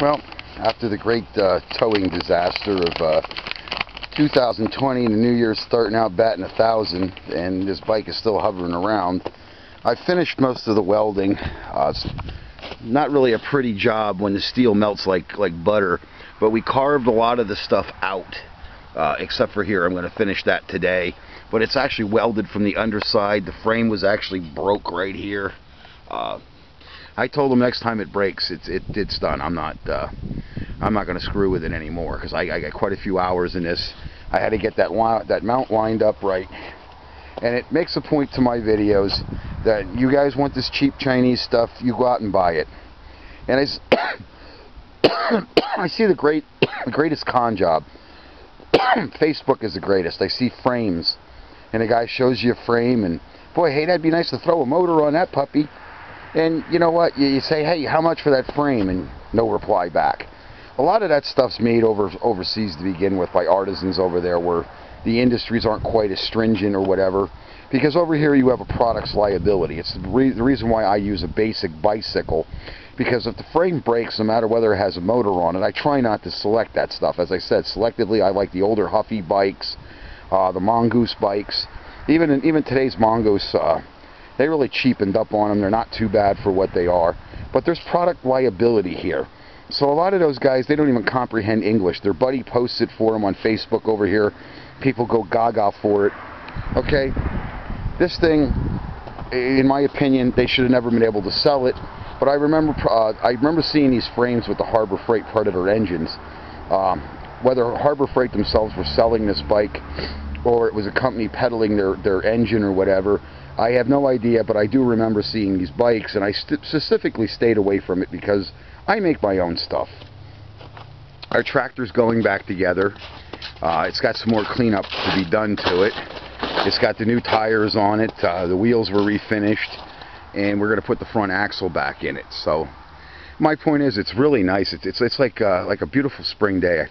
Well, after the great towing disaster of 2020, and the new year's starting out batting 1,000, and this bike is still hovering around, I finished most of the welding. It's not really a pretty job when the steel melts like butter, but we carved a lot of the stuff out, except for here. I'm going to finish that today, but it's actually welded from the underside. The frame was actually broke right here. I told them next time it breaks, it's done. I'm not going to screw with it anymore, because I got quite a few hours in this. I had to get that mount lined up right, and it makes a point to my videos that you guys want this cheap Chinese stuff, you go out and buy it. And I see the greatest con job. Facebook is the greatest. I see frames, and a guy shows you a frame, and boy, hey, that'd be nice to throw a motor on that puppy. And you know what? You say, hey, how much for that frame? And no reply back. A lot of that stuff's made overseas to begin with by artisans over there, where the industries aren't quite as stringent or whatever. Because over here you have a product's liability. It's the reason why I use a basic bicycle. Because if the frame breaks, no matter whether it has a motor on it, I try not to select that stuff. As I said, selectively, I like the older Huffy bikes, the Mongoose bikes. Even today's Mongoose, they really cheapened up on them. They're not too bad for what they are. But there's product liability here. So a lot of those guys, they don't even comprehend English. Their buddy posts it for them on Facebook over here. People go gaga for it. Okay? This thing, in my opinion, they should have never been able to sell it. But I remember seeing these frames with the Harbor Freight Predator engines. Whether Harbor Freight themselves were selling this bike, or it was a company peddling their engine or whatever, I have no idea, but I do remember seeing these bikes, and I specifically stayed away from it because I make my own stuff. Our tractor's going back together. It's got some more cleanup to be done to it. It's got the new tires on it. The wheels were refinished, and we're going to put the front axle back in it. So my point is, it's really nice. It's like a beautiful spring day. I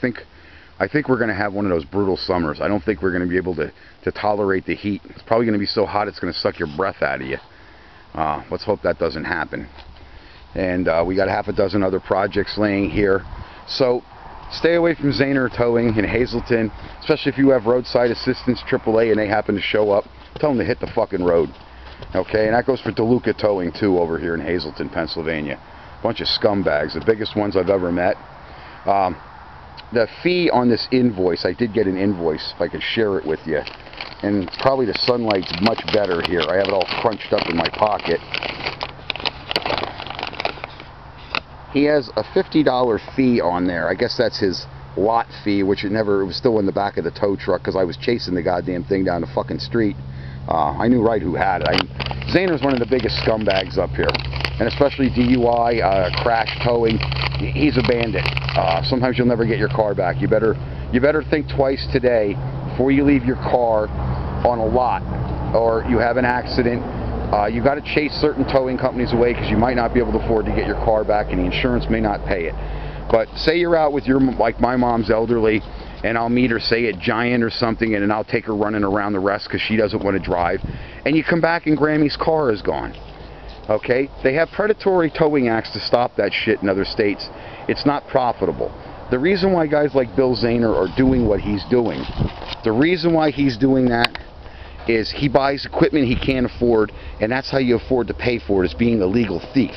think we're going to have one of those brutal summers. I don't think we're going to be able to tolerate the heat. It's probably going to be so hot it's going to suck your breath out of you. Let's hope that doesn't happen. And we got half a dozen other projects laying here. So stay away from Zahner Towing in Hazleton, especially if you have roadside assistance, AAA, and they happen to show up. Tell them to hit the fucking road. Okay, and that goes for DeLuca Towing too over here in Hazleton, Pennsylvania. Bunch of scumbags, the biggest ones I've ever met. The fee on this invoice, I did get an invoice, if I could share it with you. And probably the sunlight's much better here. I have it all crunched up in my pocket. He has a $50 fee on there. I guess that's his lot fee, which it was still in the back of the tow truck because I was chasing the goddamn thing down the fucking street. I knew right who had it. Zahner's one of the biggest scumbags up here. And especially DUI, crash towing. He's a bandit. Sometimes you'll never get your car back. You better think twice today before you leave your car on a lot, or you have an accident. You got to chase certain towing companies away because you might not be able to afford to get your car back, and the insurance may not pay it. But say you're out with like my mom's elderly, and I'll meet her, say, at Giant or something, and then I'll take her running around the rest because she doesn't want to drive. And you come back and Grammy's car is gone. Okay? They have predatory towing acts to stop that shit in other states. It's not profitable. The reason why guys like Bill Zahner are doing what he's doing, the reason why he's doing that is he buys equipment he can't afford, and that's how you afford to pay for it, is being a legal thief.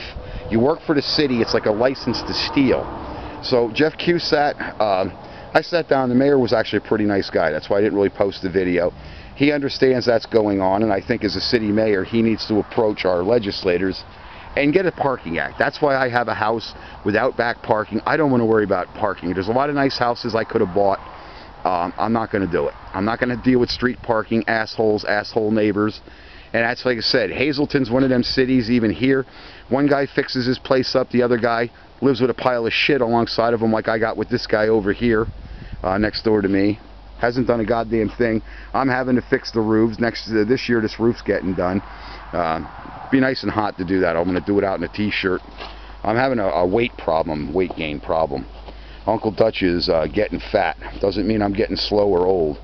You work for the city, it's like a license to steal. So Jeff Cusat, I sat down, the mayor was actually a pretty nice guy, that's why I didn't really post the video. He understands that's going on, and I think as a city mayor, he needs to approach our legislators and get a parking act. That's why I have a house without back parking. I don't want to worry about parking. There's a lot of nice houses I could have bought. I'm not going to do it. I'm not going to deal with street parking, assholes, asshole neighbors. And that's, like I said, Hazleton's one of them cities. Even here, one guy fixes his place up, the other guy lives with a pile of shit alongside of him, like I got with this guy over here next door to me. Hasn't done a goddamn thing. I'm having to fix the roofs. This year, this roof's getting done. Be nice and hot to do that. I'm going to do it out in a t-shirt. I'm having a weight gain problem. Uncle Dutch is getting fat. Doesn't mean I'm getting slow or old.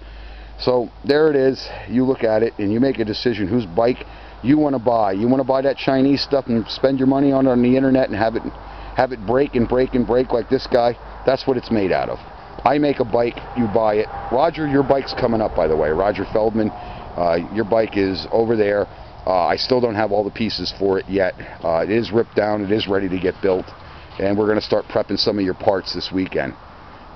So there it is. You look at it and you make a decision whose bike you want to buy. You want to buy that Chinese stuff and spend your money on it on the internet and have have it break and break and break like this guy, that's what it's made out of. I make a bike, you buy it. Roger, your bike's coming up, by the way. Roger Feldman, your bike is over there. I still don't have all the pieces for it yet. It is ripped down, it is ready to get built, and we're going to start prepping some of your parts this weekend.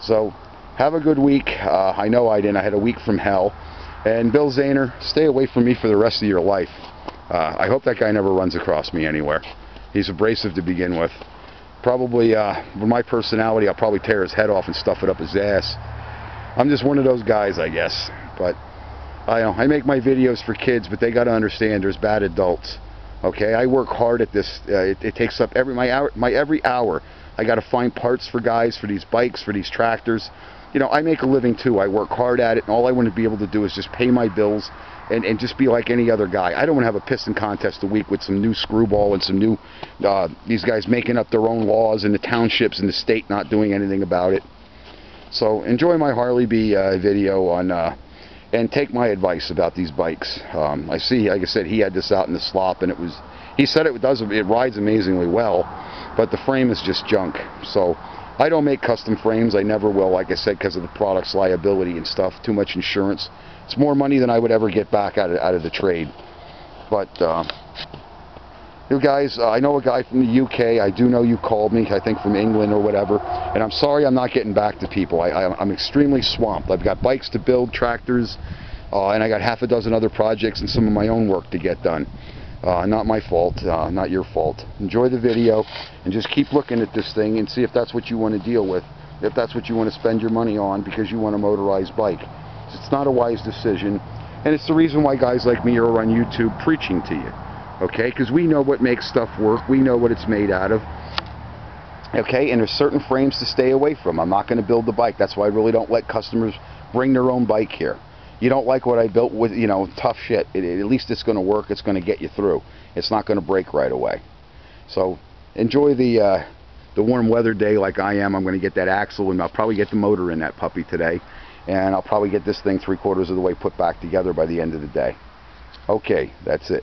So, have a good week. I know I didn't. I had a week from hell. And Bill Zahner, stay away from me for the rest of your life. I hope that guy never runs across me anywhere. He's abrasive to begin with. Probably, with my personality, I'll probably tear his head off and stuff it up his ass. I'm just one of those guys, I guess. But I make my videos for kids, but they got to understand there's bad adults. Okay, I work hard at this. It takes up every hour. I got to find parts for guys, for these bikes, for these tractors. You know, I make a living too. I work hard at it, and all I want to be able to do is just pay my bills and just be like any other guy. I don't want to have a piston contest a week with some new screwball and some new these guys making up their own laws and the townships and the state not doing anything about it. So enjoy my Harley B video on and take my advice about these bikes. I see, like I said, he had this out in the slop, and he said it rides amazingly well, but the frame is just junk. So I don't make custom frames. I never will, like I said, because of the product's liability and stuff. Too much insurance. It's more money than I would ever get back out of the trade. But you guys, I know a guy from the UK. I do know you called me, I think from England or whatever, and I'm sorry I'm not getting back to people. I'm extremely swamped. I've got bikes to build, tractors, and I got half a dozen other projects and some of my own work to get done. Not my fault, not your fault. Enjoy the video and just keep looking at this thing and see if that's what you want to deal with, if that's what you want to spend your money on because you want a motorized bike. It's not a wise decision, and it's the reason why guys like me are on YouTube preaching to you, okay? Because we know what makes stuff work, we know what it's made out of, okay? And there's certain frames to stay away from. I'm not going to build the bike. That's why I really don't let customers bring their own bike here. You don't like what I built with, you know, tough shit. At least it's going to work. It's going to get you through. It's not going to break right away. So enjoy the warm weather day like I am. I'm going to get that axle, and I'll probably get the motor in that puppy today. And I'll probably get this thing 3/4 of the way put back together by the end of the day. Okay, that's it.